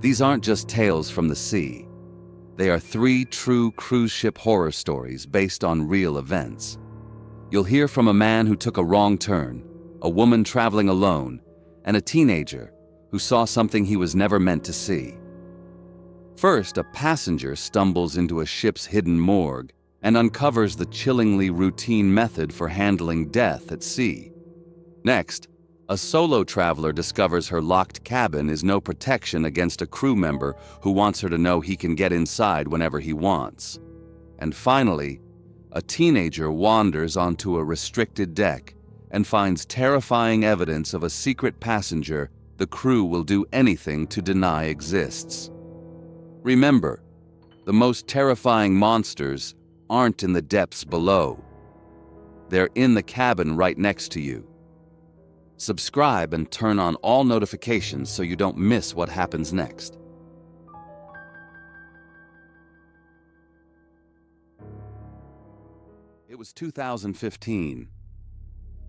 These aren't just tales from the sea. They are 3 true cruise ship horror stories based on real events. You'll hear from a man who took a wrong turn, a woman traveling alone, and a teenager who saw something he was never meant to see. First, a passenger stumbles into a ship's hidden morgue and uncovers the chillingly routine method for handling death at sea. Next, a solo traveler discovers her locked cabin is no protection against a crew member who wants her to know he can get inside whenever he wants. And finally, a teenager wanders onto a restricted deck and finds terrifying evidence of a secret passenger the crew will do anything to deny exists. Remember, the most terrifying monsters aren't in the depths below. They're in the cabin right next to you. Subscribe and turn on all notifications so you don't miss what happens next. It was 2015.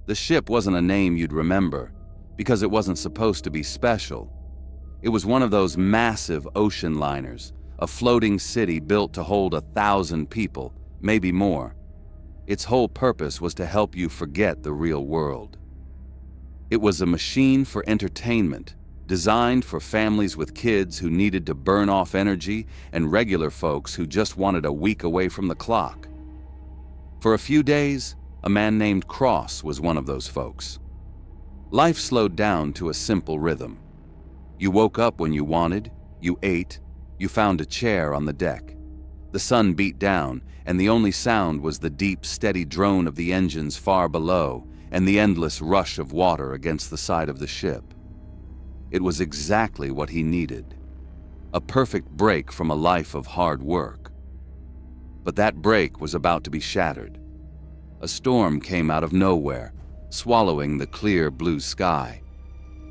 The ship wasn't a name you'd remember because it wasn't supposed to be special. It was one of those massive ocean liners, a floating city built to hold 1,000 people, maybe more. Its whole purpose was to help you forget the real world. It was a machine for entertainment, designed for families with kids who needed to burn off energy and regular folks who just wanted a week away from the clock. For a few days, a man named Cross was one of those folks. Life slowed down to a simple rhythm. You woke up when you wanted, you ate, you found a chair on the deck. The sun beat down, and the only sound was the deep, steady drone of the engines far below and the endless rush of water against the side of the ship. It was exactly what he needed. A perfect break from a life of hard work. But that break was about to be shattered. A storm came out of nowhere, swallowing the clear blue sky.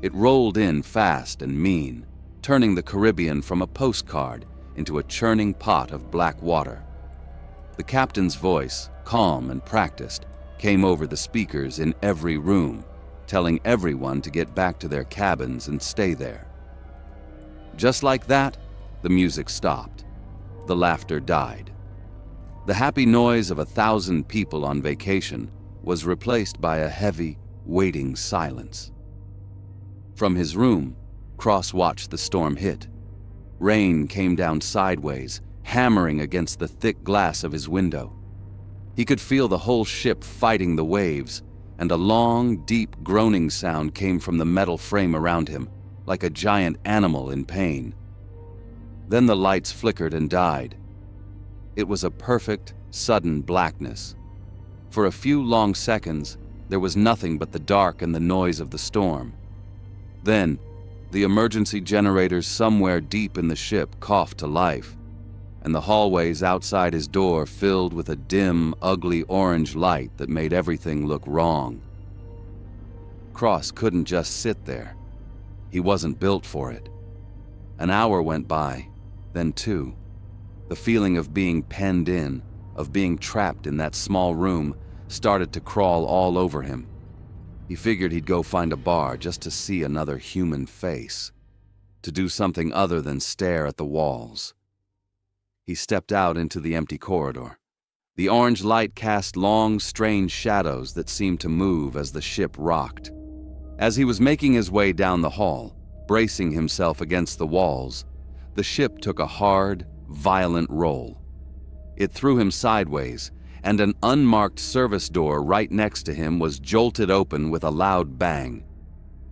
It rolled in fast and mean, turning the Caribbean from a postcard into a churning pot of black water. The captain's voice, calm and practiced, came over the speakers in every room, telling everyone to get back to their cabins and stay there. Just like that, the music stopped. The laughter died. The happy noise of 1,000 people on vacation was replaced by a heavy, waiting silence. From his room, Cross watched the storm hit. Rain came down sideways, hammering against the thick glass of his window. He could feel the whole ship fighting the waves, and a long, deep groaning sound came from the metal frame around him, like a giant animal in pain. Then the lights flickered and died. It was a perfect, sudden blackness. For a few long seconds, there was nothing but the dark and the noise of the storm. Then, the emergency generators somewhere deep in the ship coughed to life, and the hallways outside his door filled with a dim, ugly orange light that made everything look wrong. Cross couldn't just sit there. He wasn't built for it. An hour went by, then 2. The feeling of being penned in, of being trapped in that small room, started to crawl all over him. He figured he'd go find a bar just to see another human face, to do something other than stare at the walls. He stepped out into the empty corridor. The orange light cast long, strange shadows that seemed to move as the ship rocked. As he was making his way down the hall, bracing himself against the walls, the ship took a hard, violent roll. It threw him sideways, and an unmarked service door right next to him was jolted open with a loud bang.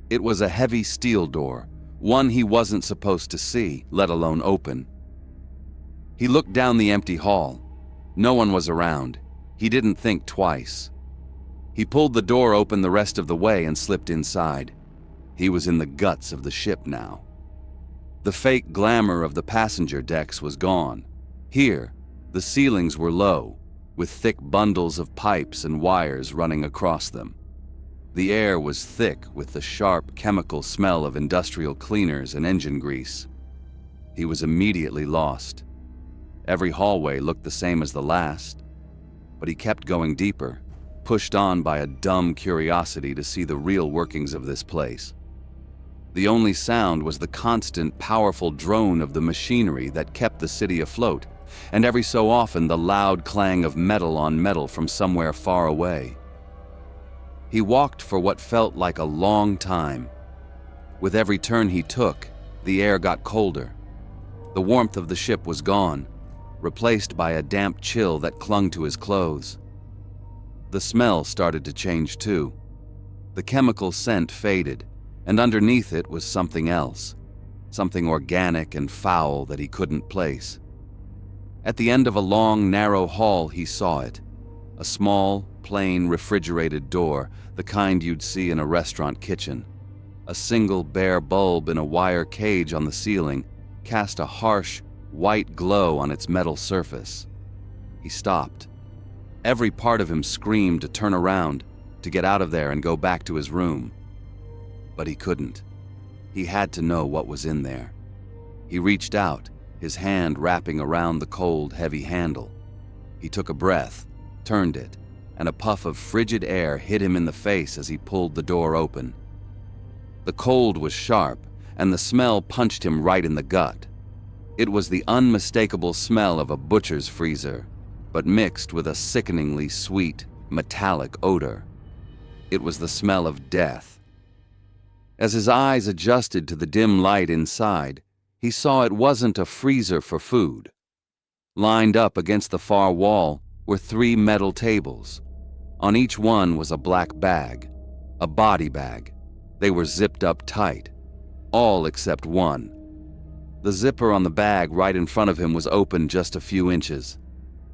It was a heavy steel door, one he wasn't supposed to see, let alone open. He looked down the empty hall. No one was around. He didn't think twice. He pulled the door open the rest of the way and slipped inside. He was in the guts of the ship now. The fake glamour of the passenger decks was gone. Here, the ceilings were low, with thick bundles of pipes and wires running across them. The air was thick with the sharp chemical smell of industrial cleaners and engine grease. He was immediately lost. Every hallway looked the same as the last, but he kept going deeper, pushed on by a dumb curiosity to see the real workings of this place. The only sound was the constant, powerful drone of the machinery that kept the city afloat, and every so often the loud clang of metal on metal from somewhere far away. He walked for what felt like a long time. With every turn he took, the air got colder. The warmth of the ship was gone, replaced by a damp chill that clung to his clothes. The smell started to change too. The chemical scent faded, and underneath it was something else, something organic and foul that he couldn't place. At the end of a long, narrow hall he saw it, a small, plain, refrigerated door, the kind you'd see in a restaurant kitchen. A single bare bulb in a wire cage on the ceiling cast a harsh, white glow on its metal surface. He stopped. Every part of him screamed to turn around, to get out of there and go back to his room. But he couldn't. He had to know what was in there. He reached out, his hand wrapping around the cold, heavy handle. He took a breath, turned it, and a puff of frigid air hit him in the face as he pulled the door open. The cold was sharp, and the smell punched him right in the gut. It was the unmistakable smell of a butcher's freezer, but mixed with a sickeningly sweet, metallic odor. It was the smell of death. As his eyes adjusted to the dim light inside, he saw it wasn't a freezer for food. Lined up against the far wall were 3 metal tables. On each one was a black bag, a body bag. They were zipped up tight, all except one. The zipper on the bag right in front of him was open just a few inches,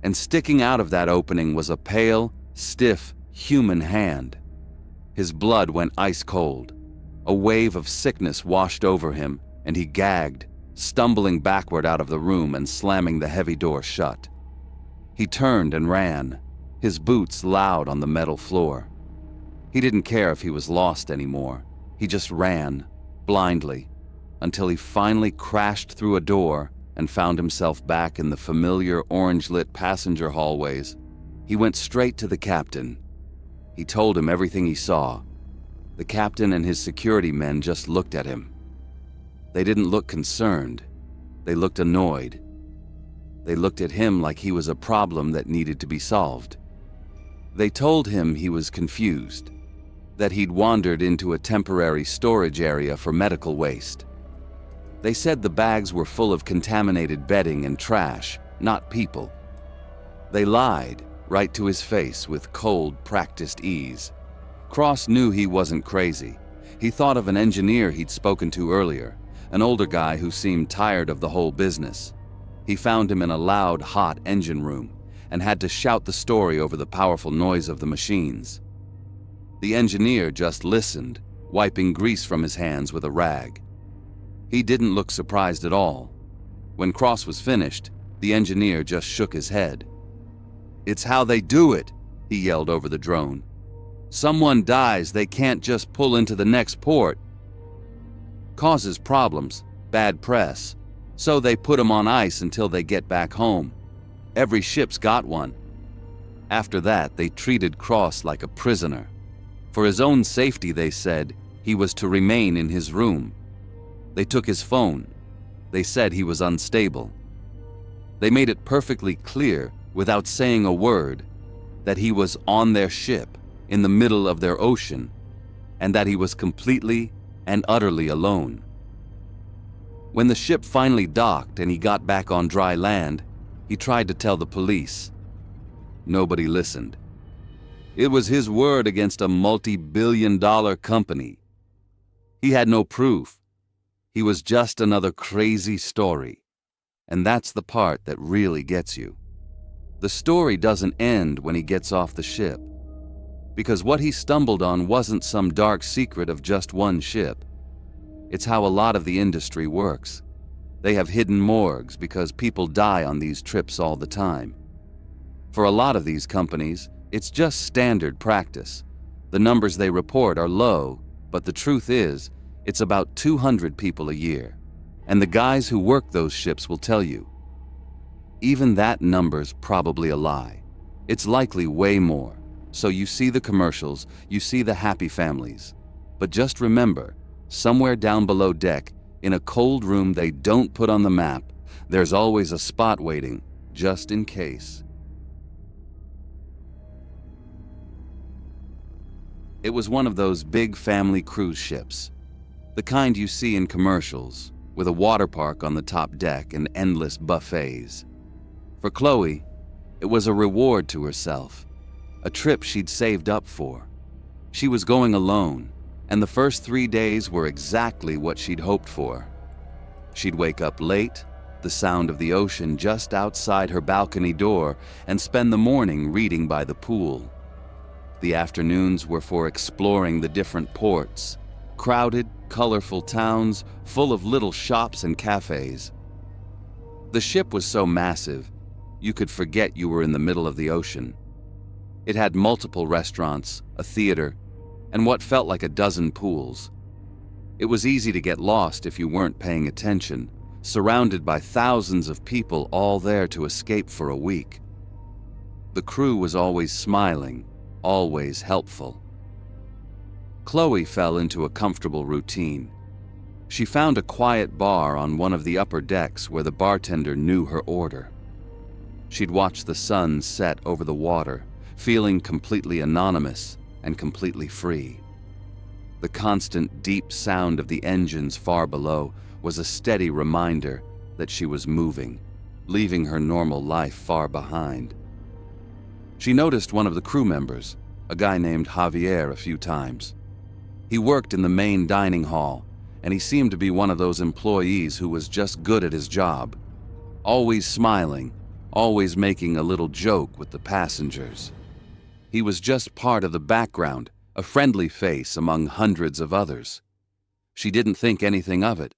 and sticking out of that opening was a pale, stiff, human hand. His blood went ice cold. A wave of sickness washed over him, and he gagged, stumbling backward out of the room and slamming the heavy door shut. He turned and ran, his boots loud on the metal floor. He didn't care if he was lost anymore. He just ran, blindly, until he finally crashed through a door and found himself back in the familiar orange-lit passenger hallways. He went straight to the captain. He told him everything he saw. The captain and his security men just looked at him. They didn't look concerned. They looked annoyed. They looked at him like he was a problem that needed to be solved. They told him he was confused, that he'd wandered into a temporary storage area for medical waste. They said the bags were full of contaminated bedding and trash, not people. They lied right to his face with cold, practiced ease. Cross knew he wasn't crazy. He thought of an engineer he'd spoken to earlier, an older guy who seemed tired of the whole business. He found him in a loud, hot engine room and had to shout the story over the powerful noise of the machines. The engineer just listened, wiping grease from his hands with a rag. He didn't look surprised at all. When Cross was finished, the engineer just shook his head. "It's how they do it," he yelled over the drone. "Someone dies, they can't just pull into the next port. Causes problems, bad press, so they put them on ice until they get back home. Every ship's got one." After that, they treated Cross like a prisoner. For his own safety, they said, he was to remain in his room. They took his phone. They said he was unstable. They made it perfectly clear, without saying a word, that he was on their ship, in the middle of their ocean, and that he was completely and utterly alone. When the ship finally docked and he got back on dry land, he tried to tell the police. Nobody listened. It was his word against a multi-billion-dollar company. He had no proof. He was just another crazy story. And that's the part that really gets you. The story doesn't end when he gets off the ship. Because what he stumbled on wasn't some dark secret of just one ship. It's how a lot of the industry works. They have hidden morgues because people die on these trips all the time. For a lot of these companies, it's just standard practice. The numbers they report are low, but the truth is, it's about 200 people a year. And the guys who work those ships will tell you. Even that number's probably a lie. It's likely way more. So you see the commercials, you see the happy families. But just remember, Somewhere down below deck, in a cold room they don't put on the map, there's always a spot waiting, just in case. It was one of those big family cruise ships, the kind you see in commercials, with a water park on the top deck and endless buffets. For Chloe, it was a reward to herself, a trip she'd saved up for. She was going alone, and the first 3 days were exactly what she'd hoped for. She'd wake up late, the sound of the ocean just outside her balcony door, and spend the morning reading by the pool. The afternoons were for exploring the different ports, crowded, colorful towns full of little shops and cafes. The ship was so massive, you could forget you were in the middle of the ocean. It had multiple restaurants, a theater, and what felt like a dozen pools. It was easy to get lost if you weren't paying attention, surrounded by thousands of people all there to escape for a week. The crew was always smiling, always helpful. Chloe fell into a comfortable routine. She found a quiet bar on one of the upper decks where the bartender knew her order. She'd watch the sun set over the water, feeling completely anonymous and completely free. The constant deep sound of the engines far below was a steady reminder that she was moving, leaving her normal life far behind. She noticed one of the crew members, a guy named Javier, a few times. He worked in the main dining hall, and he seemed to be one of those employees who was just good at his job, always smiling, always making a little joke with the passengers. He was just part of the background, a friendly face among hundreds of others. She didn't think anything of it.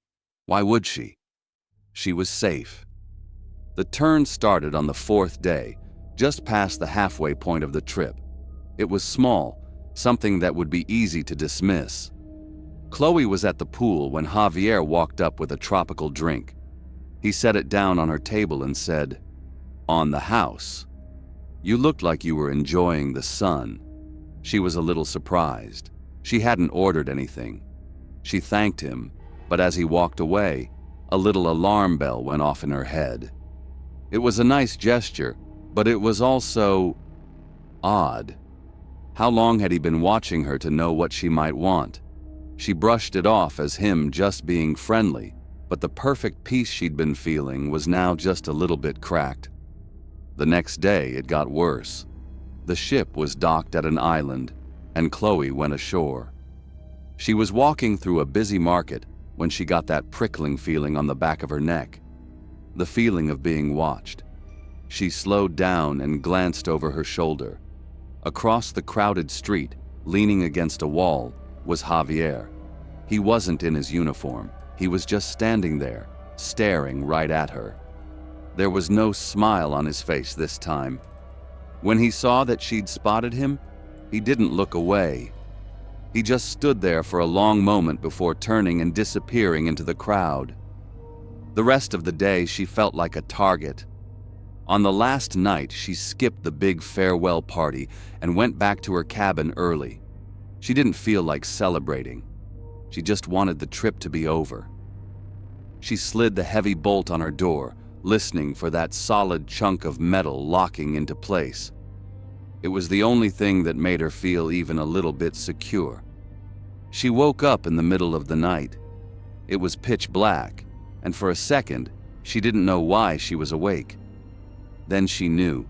Why would she? She was safe. The turn started on the 4th day, just past the halfway point of the trip. It was small, something that would be easy to dismiss. Chloe was at the pool when Javier walked up with a tropical drink. He set it down on her table and said, "On the house. You looked like you were enjoying the sun." She was a little surprised. She hadn't ordered anything. She thanked him, but as he walked away, a little alarm bell went off in her head. It was a nice gesture, but it was also odd. How long had he been watching her to know what she might want? She brushed it off as him just being friendly, but the perfect peace she'd been feeling was now just a little bit cracked. The next day, it got worse. The ship was docked at an island, and Chloe went ashore. She was walking through a busy market when she got that prickling feeling on the back of her neck, the feeling of being watched. She slowed down and glanced over her shoulder. Across the crowded street, leaning against a wall, was Javier. He wasn't in his uniform. He was just standing there, staring right at her. There was no smile on his face this time. When he saw that she'd spotted him, he didn't look away. He just stood there for a long moment before turning and disappearing into the crowd. The rest of the day, she felt like a target. On the last night, she skipped the big farewell party and went back to her cabin early. She didn't feel like celebrating. She just wanted the trip to be over. She slid the heavy bolt on her door, listening for that solid chunk of metal locking into place. It was the only thing that made her feel even a little bit secure. She woke up in the middle of the night. It was pitch black, and for a second, she didn't know why she was awake. Then she knew.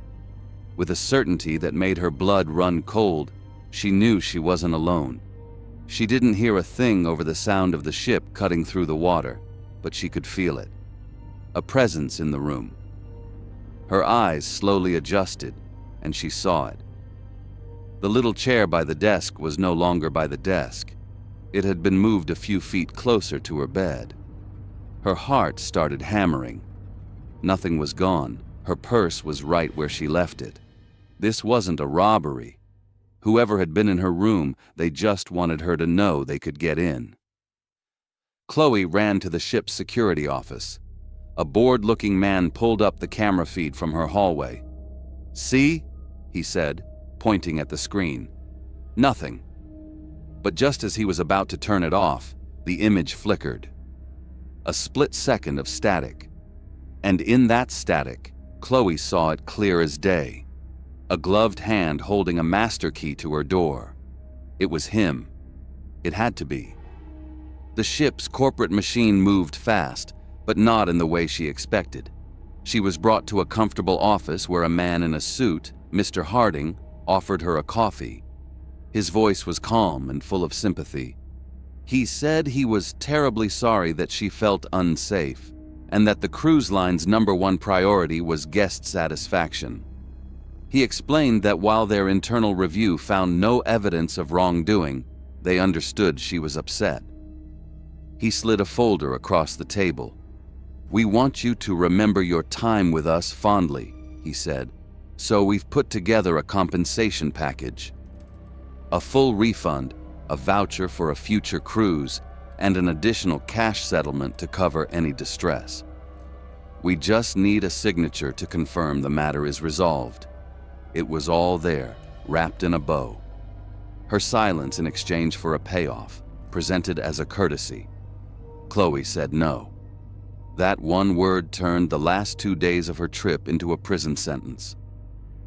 With a certainty that made her blood run cold, she knew she wasn't alone. She didn't hear a thing over the sound of the ship cutting through the water, but she could feel it. A presence in the room. Her eyes slowly adjusted, and she saw it. The little chair by the desk was no longer by the desk. It had been moved a few feet closer to her bed. Her heart started hammering. Nothing was gone. Her purse was right where she left it. This wasn't a robbery. Whoever had been in her room, they just wanted her to know they could get in. Chloe ran to the ship's security office. A bored-looking man pulled up the camera feed from her hallway. "See?" he said, pointing at the screen. "Nothing." But just as he was about to turn it off, The image flickered. A split second of static. And in that static, Chloe saw it clear as day. A gloved hand holding a master key to her door. It was him. It had to be. The ship's corporate machine moved fast, but not in the way she expected. She was brought to a comfortable office where a man in a suit, Mr. Harding, offered her a coffee. His voice was calm and full of sympathy. He said he was terribly sorry that she felt unsafe, and that the cruise line's #1 priority was guest satisfaction. He explained that while their internal review found no evidence of wrongdoing, they understood she was upset. He slid a folder across the table. "We want you to remember your time with us fondly," he said, "so we've put together a compensation package. A full refund, a voucher for a future cruise, and an additional cash settlement to cover any distress. We just need a signature to confirm the matter is resolved." It was all there, wrapped in a bow. Her silence in exchange for a payoff, presented as a courtesy. Chloe said no. That one word turned the last 2 days of her trip into a prison sentence.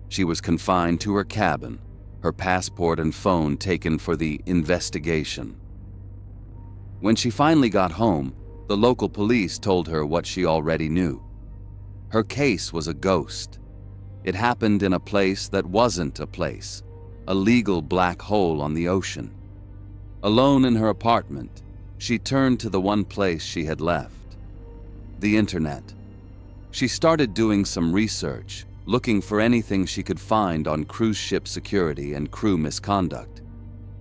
She was confined to her cabin, her passport and phone taken for the investigation. When she finally got home, the local police told her what she already knew. Her case was a ghost. It happened in a place that wasn't a place, a legal black hole on the ocean. Alone in her apartment, she turned to the one place she had left: the internet. She started doing some research, looking for anything she could find on cruise ship security and crew misconduct.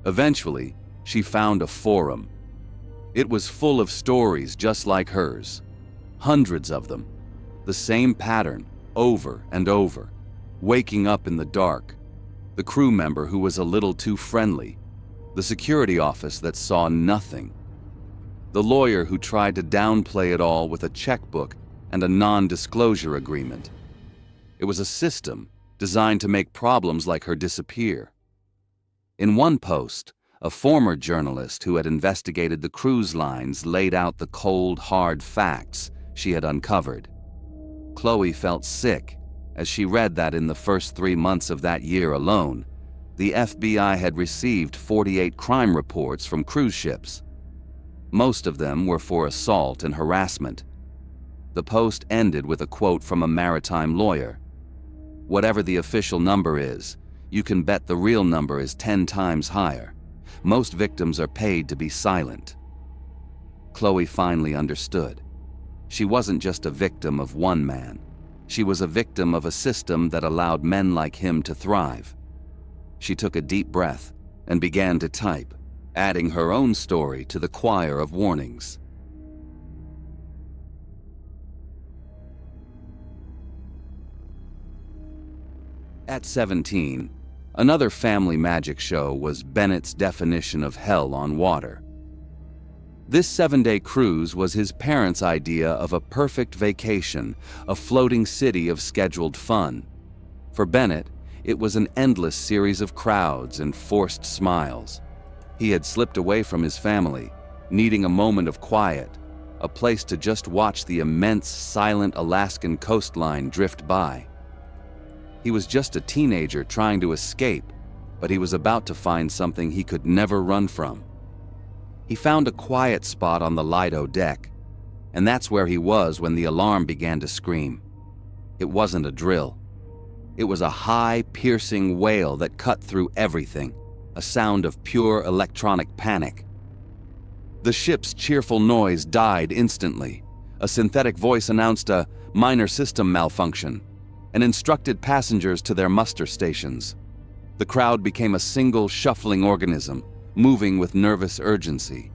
Eventually, she found a forum. It was full of stories just like hers, hundreds of them, the same pattern, over and over. Waking up in the dark, the crew member who was a little too friendly, the security office that saw nothing, the lawyer who tried to downplay it all with a checkbook and a non-disclosure agreement. It was a system designed to make problems like her disappear. In one post, a former journalist who had investigated the cruise lines laid out the cold, hard facts she had uncovered. Chloe felt sick as she read that in the first 3 months of that year alone, the FBI had received 48 crime reports from cruise ships. Most of them were for assault and harassment. The post ended with a quote from a maritime lawyer. "Whatever the official number is, you can bet the real number is 10 times higher. Most victims are paid to be silent." Chloe finally understood. She wasn't just a victim of one man. She was a victim of a system that allowed men like him to thrive. She took a deep breath and began to type, adding her own story to the choir of warnings. At 17, another family magic show was Bennett's definition of hell on water. This 7-day cruise was his parents' idea of a perfect vacation, a floating city of scheduled fun. For Bennett, it was an endless series of crowds and forced smiles. He had slipped away from his family, needing a moment of quiet, a place to just watch the immense, silent Alaskan coastline drift by. He was just a teenager trying to escape, but he was about to find something he could never run from. He found a quiet spot on the Lido deck, and that's where he was when the alarm began to scream. It wasn't a drill. It was a high, piercing wail that cut through everything, a sound of pure electronic panic. The ship's cheerful noise died instantly. A synthetic voice announced a minor system malfunction and instructed passengers to their muster stations. The crowd became a single, shuffling organism, moving with nervous urgency.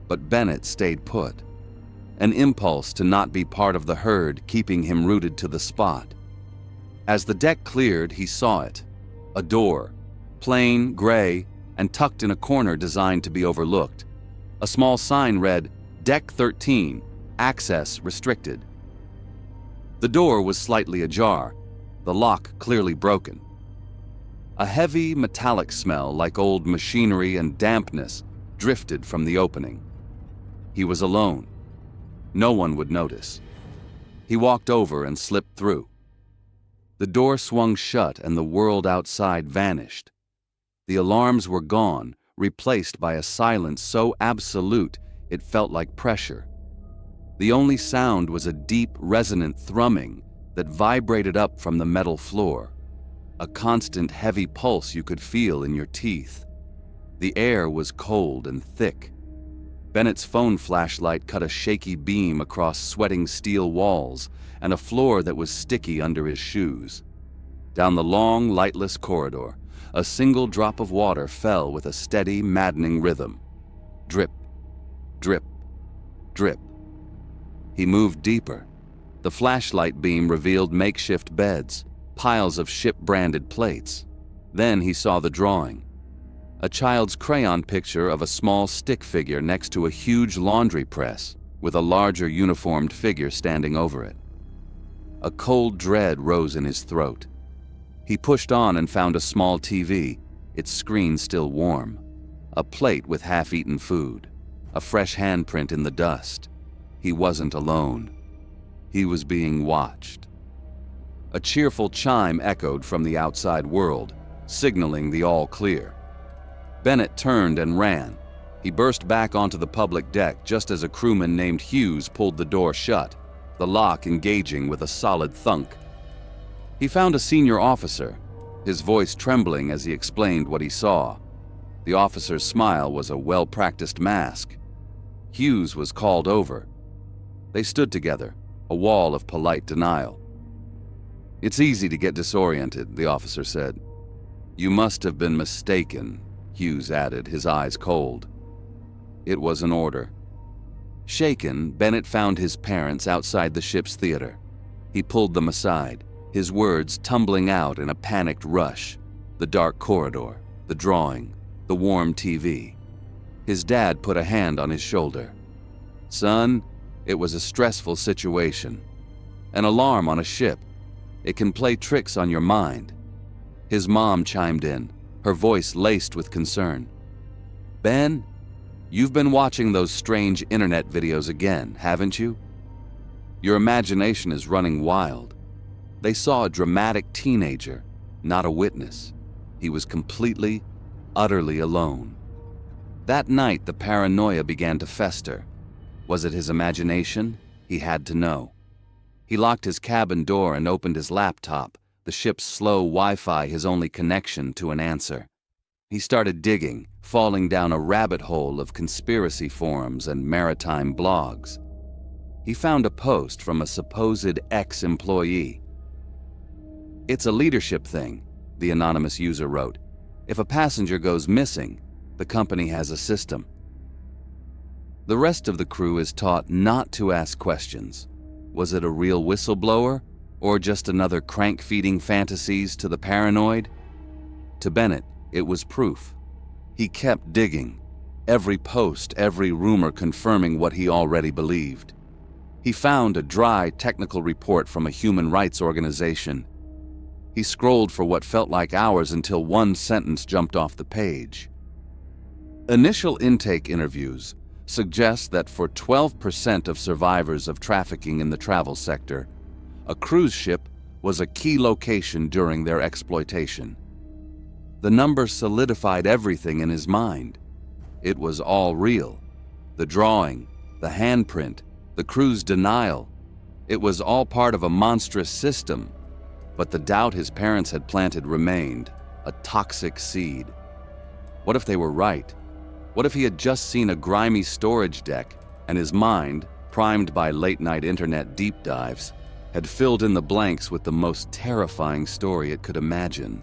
But Bennett stayed put, an impulse to not be part of the herd keeping him rooted to the spot. As the deck cleared, he saw it, a door, plain, gray, and tucked in a corner designed to be overlooked. A small sign read, "Deck 13, access restricted." The door was slightly ajar, the lock clearly broken. A heavy, metallic smell like old machinery and dampness drifted from the opening. He was alone. No one would notice. He walked over and slipped through. The door swung shut and the world outside vanished. The alarms were gone, replaced by a silence so absolute it felt like pressure. The only sound was a deep, resonant thrumming that vibrated up from the metal floor, a constant heavy pulse you could feel in your teeth. The air was cold and thick. Bennett's phone flashlight cut a shaky beam across sweating steel walls and a floor that was sticky under his shoes. Down the long, lightless corridor, a single drop of water fell with a steady, maddening rhythm. Drip, drip, drip. He moved deeper. The flashlight beam revealed makeshift beds, piles of ship-branded plates. Then he saw the drawing. A child's crayon picture of a small stick figure next to a huge laundry press, with a larger uniformed figure standing over it. A cold dread rose in his throat. He pushed on and found a small TV, its screen still warm. A plate with half-eaten food. A fresh handprint in the dust. He wasn't alone. He was being watched. A cheerful chime echoed from the outside world, signaling the all clear. Bennett turned and ran. He burst back onto the public deck just as a crewman named Hughes pulled the door shut, the lock engaging with a solid thunk. He found a senior officer, his voice trembling as he explained what he saw. The officer's smile was a well-practiced mask. Hughes was called over. They stood together, a wall of polite denial. "It's easy to get disoriented," the officer said. "You must have been mistaken," Hughes added, his eyes cold. It was an order. Shaken, Bennett found his parents outside the ship's theater. He pulled them aside, his words tumbling out in a panicked rush. The dark corridor, the drawing, the warm TV. His dad put a hand on his shoulder. "Son, it was a stressful situation. An alarm on a ship. It can play tricks on your mind." His mom chimed in, her voice laced with concern. "Ben, you've been watching those strange internet videos again, haven't you? Your imagination is running wild." They saw a dramatic teenager, not a witness. He was completely, utterly alone. That night, the paranoia began to fester. Was it his imagination? He had to know. He locked his cabin door and opened his laptop, the ship's slow Wi-Fi his only connection to an answer. He started digging, falling down a rabbit hole of conspiracy forums and maritime blogs. He found a post from a supposed ex-employee. "It's a leadership thing," the anonymous user wrote. "If a passenger goes missing, the company has a system." The rest of the crew is taught not to ask questions. Was it a real whistleblower, or just another crank-feeding fantasies to the paranoid? To Bennett, it was proof. He kept digging, every post, every rumor confirming what he already believed. He found a dry technical report from a human rights organization. He scrolled for what felt like hours until one sentence jumped off the page. Initial intake interviews suggest that for 12% of survivors of trafficking in the travel sector, a cruise ship was a key location during their exploitation. The number solidified everything in his mind. It was all real. The drawing, the handprint, the crew's denial. It was all part of a monstrous system. But the doubt his parents had planted remained, a toxic seed. What if they were right? What if he had just seen a grimy storage deck and his mind, primed by late-night internet deep dives, had filled in the blanks with the most terrifying story it could imagine?